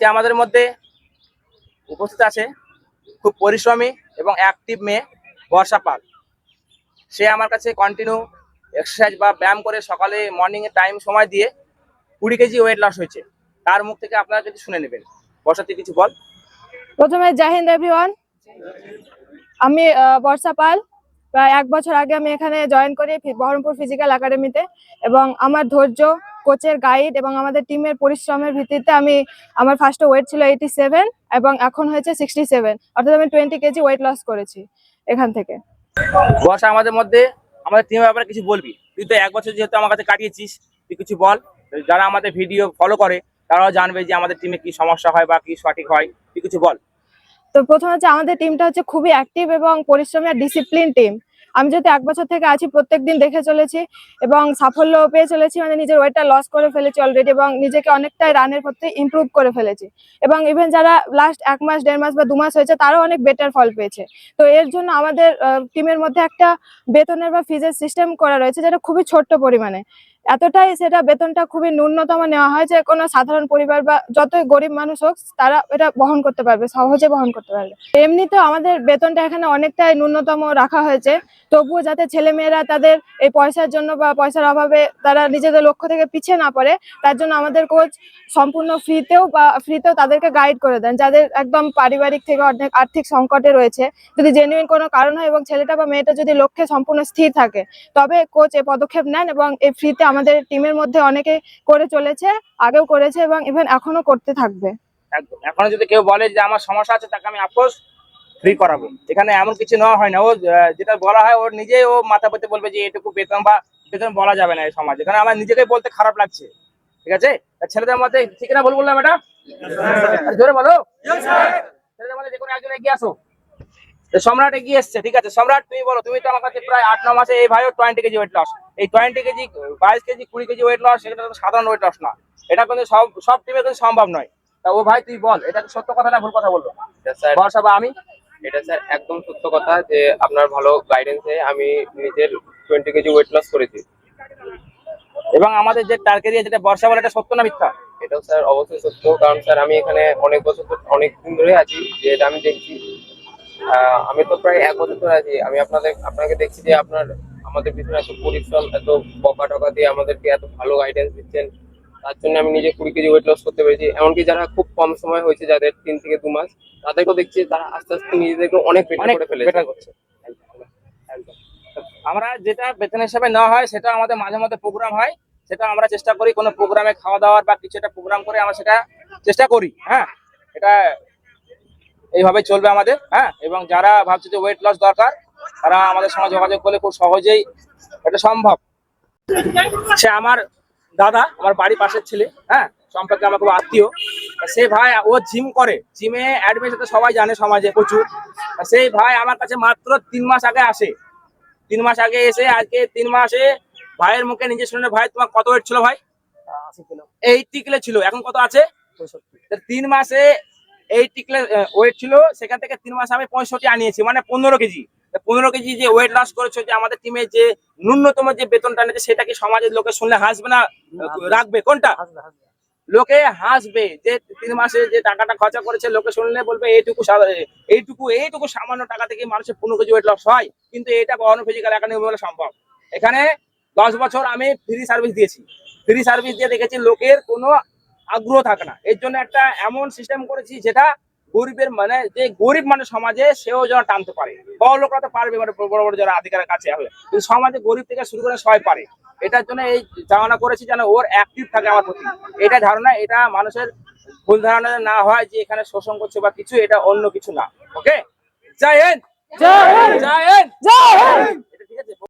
যে আমাদের মধ্যে উপস্থিত আছে খুব পরিশ্রমী এবং অ্যাক্টিভ মেয়ে বর্ষা পাল। সে আমার কাছে কন্টিনিউ এক্সারসাইজ বা ব্যায়াম করে সকালে মর্নিং এ টাইম সময় দিয়ে 20 কেজি ওয়েট লস হয়েছে। তার মুখ থেকে আপনারা যদি শুনে নেবেন। বর্ষা, তুই কিছু বল। প্রথমে জয় হিন্দ এভরিওয়ান। আমি বর্ষা পাল। প্রায় 1 বছর আগে আমি এখানে জয়েন করি বহরমপুর ফিজিক্যাল একাডেমিতে, এবং আমার ধৈর্য, কোচের গাইড এবং আমাদের টিমের পরিশ্রমের ভিত্তিতে আমি আমার ফার্স্ট ওয়েট ছিল 87 এবং এখন হয়েছে 67, অর্থাৎ আমি 20 কেজি ওয়েট লস করেছি এখান থেকে। বর্ষা, আমাদের মধ্যে আমাদের টিমের ব্যাপারে কিছু বলবি? তুই তো 1 বছর যেহেতু আমার কাছে কাটিয়েছিস, তুই কিছু বল। যারা আমাদের ভিডিও ফলো করে তারাও জানবে যে আমাদের টিমে কি সমস্যা হয় বা কি সঠিক হয়। তুই কিছু বল। তো প্রথমে হচ্ছে আমাদের টিমটা হচ্ছে খুবই অ্যাক্টিভ এবং পরিশ্রমী আর ডিসিপ্লিন টিম। আমি যেহেতু 1 বছর থেকে আছি, প্রত্যেকদিন দেখে চলেছি এবং সাফল্য পেয়ে চলেছি, মানে নিজের ওয়েটটা লস করে ফেলেছি অলরেডি এবং নিজেকে অনেকটাই রানের প্রতি ইমপ্রুভ করে ফেলেছি। এবং ইভেন যারা লাস্ট 1 মাস, 1.5 মাস বা 2 মাস হয়েছে তারাও অনেক বেটার ফল পেয়েছে। তো এর জন্য আমাদের টিমের মধ্যে একটা বেতনের বা ফিজের সিস্টেম করা রয়েছে, যেটা খুবই ছোট্ট পরিমাণে। এতটাই সেটা বেতনটা খুবই ন্যূনতম নেওয়া হয় যে কোনো সাধারণ পরিবার বা যতই গরিব মানুষ হোক তারা এটা বহন করতে পারবে, সহজে বহন করতে পারবে। এমনিতেও আমাদের বেতনটা এখানে অনেকটাই ন্যূনতম রাখা হয়েছে, তবুও যাতে ছেলেমেয়েরা তাদের এই পয়সার জন্য বা পয়সার অভাবে তারা নিজেদের লক্ষ্য থেকে পিছিয়ে না পড়ে, তার জন্য আমাদের কোচ সম্পূর্ণ ফ্রিতেও তাদেরকে গাইড করে দেন, যাদের একদম পারিবারিক থেকে অনেক আর্থিক সংকটে রয়েছে। যদি জেনুইন কোনো কারণ হয় এবং ছেলেটা বা মেয়েটা যদি লক্ষ্যে সম্পূর্ণ স্থির থাকে, তবে কোচ এই পদক্ষেপ নেন এবং এই ফ্রিতে আমাদের টিমের মধ্যে অনেকে করে চলেছে, আগেও করেছে এবং ইভেন এখনো করতে থাকবে। একদম। এখনো যদি কেউ বলে যে আমার সমস্যা আছে, তাকে আমি আফকোর্স ফ্রি করাবো। এখানে এমন কিছু নেওয়া হয় না। ও যেটা বলা হয় ওর নিজেই ও মাথা পেতে বলবে যে এটুকু বেতন বা বেতন বলা যাবে না এই সমাজ। এখানে আমার নিজেকেই বলতে খারাপ লাগছে। ঠিক আছে, ছেলেদের মধ্যে ঠিক না ভুল বললাম এটা? জোরে বলো। ছেলেদের মধ্যে যে কোনো একজন এগিয়ে আসো। সম্রাট এগিয়ে এসছে। ঠিক আছে সম্রাট, তুমি বলো। তুমি তো আমার কাছে প্রায় 8-9 মাসে এই ভাইও 20 কেজি ওয়েট লস। এই 20 KG, 22 KG, 20 KG weight loss, এটা তো সাধারণ ওয়েট লস না। এটা কিন্তু সব টিমে কিন্তু সম্ভব নয়। তা ও ভাই তুই বল, এটা সত্য কথা না ভুল কথা বলবো? বর্ষা বা আমি? এটা স্যার একদম সত্য কথা যে আপনার ভালো গাইডেন্সে আমি নিজের 20 কেজি ওয়েট লস করেছি। এবং আমাদের যে টার্গেট যেটা বর্ষা বলে, এটা সত্য না মিথ্যা? এটাও স্যার অবশ্যই সত্য, কারণ স্যার আমি এখানে অনেক বছর অনেক দিন ধরে আছি, যে এটা আমি দেখছি। আমি তো প্রায় 1 বছর ধরে আছি। আমি আপনাকে দেখছি যে আমাদের পিছনে এত পরিশ্রম, এত বকা টকা দিয়ে আমাদেরকে এত ভালো গাইডেন্স দিচ্ছেন। তার জন্য আমি নিজে 20 কেজি ওয়েট লস করতে পেরেছি। এমনকি যারা খুব কম সময় হয়েছে, যাদের 3 থেকে 2 মাস, তাদেরকেও দেখছি তারা আস্তে আস্তে নিজেদেরকে অনেক বেটার করে ফেলেছে। আমরা যেটা বেতন হিসাবে নেওয়া হয় সেটা আমাদের মাঝে মধ্যে প্রোগ্রাম হয়, সেটা আমরা চেষ্টা করি কোনো প্রোগ্রামে খাওয়া দাওয়ার বা কিছু একটা প্রোগ্রাম করে আমরা সেটা চেষ্টা করি। হ্যাঁ, এটা এইভাবে চলবে আমাদের। হ্যাঁ, এবং যারা ভাবছে যে ওয়েট লস দরকার, তারা আমাদের সঙ্গে যোগাযোগ করলে খুব সহজেই এটা সম্ভব। সে আমার দাদা, আমার বাড়ির পাশের ছেলে। হ্যাঁ, সম্পর্কে আমার খুব আত্মীয়। সে ভাই ও জিম করে, জিমে অ্যাডমিশন তো সবাই জানে সমাজে প্রচুর। সেই ভাই আমার কাছে মাত্র 3 মাস আগে আসে। 3 মাস আগে এসে আজকে 3 মাসে ভাইয়ের মুখে নিজে শুনে, ভাই তোমার কত ওয়েট ছিল ভাই? 80 কিলো। 80 কিলো ছিল, এখন কত আছে? 65। 3 মাসে 80 কিলো ওয়েট ছিল, সেখান থেকে 3 মাসে আমি 65 আনিয়েছি, মানে 15 কেজি। 15 কেজি যে ওয়েট লস করেছে, যে আমাদের টিমে যে ন্যূনতম যে বেতনটা নিচ্ছে, সেটা কি সমাজের লোকে শুনলে হাসবে না রাখবে? কোনটা? লোকে হাসবে যে 3 মাসে যে টাকাটা খরচা করেছে, লোকে শুনলে বলবে এইটুকু সামান্য টাকা থেকে মানুষের 15 কেজি ওয়েট লস হয়। কিন্তু এটা বহরমপুর ফিজিক্যাল একাডেমি বলে সম্ভব। এখানে 10 বছর আমি ফ্রি সার্ভিস দিয়েছি। ফ্রি সার্ভিস দিয়ে দেখেছি লোকের কোনো আগ্রহ থাকে না। এর জন্য একটা এমন সিস্টেম করেছি যেটা গরিবের, মানে যে গরিব মানুষ সমাজে, সেও যেন টানতে পারে। বড় লোকরা তো পারবে, মানে বড় বড় যারা আধিকারের কাছে হবে, কিন্তু সমাজে গরিব থেকে শুরু করে সবাই পারে। এটার জন্য এই ধারণা করেছি যেন ওর অ্যাক্টিভ থাকে আমার প্রতি। এটা ধারণা, এটা মানুষের ভুল ধারণা না হয় যে এখানে শোষণ করছে বা কিছু, এটা অন্য কিছু না। ওকে, জয় হিন্দ। জয় হিন্দ। জয় হিন্দ। জয় হিন্দ। ঠিক আছে।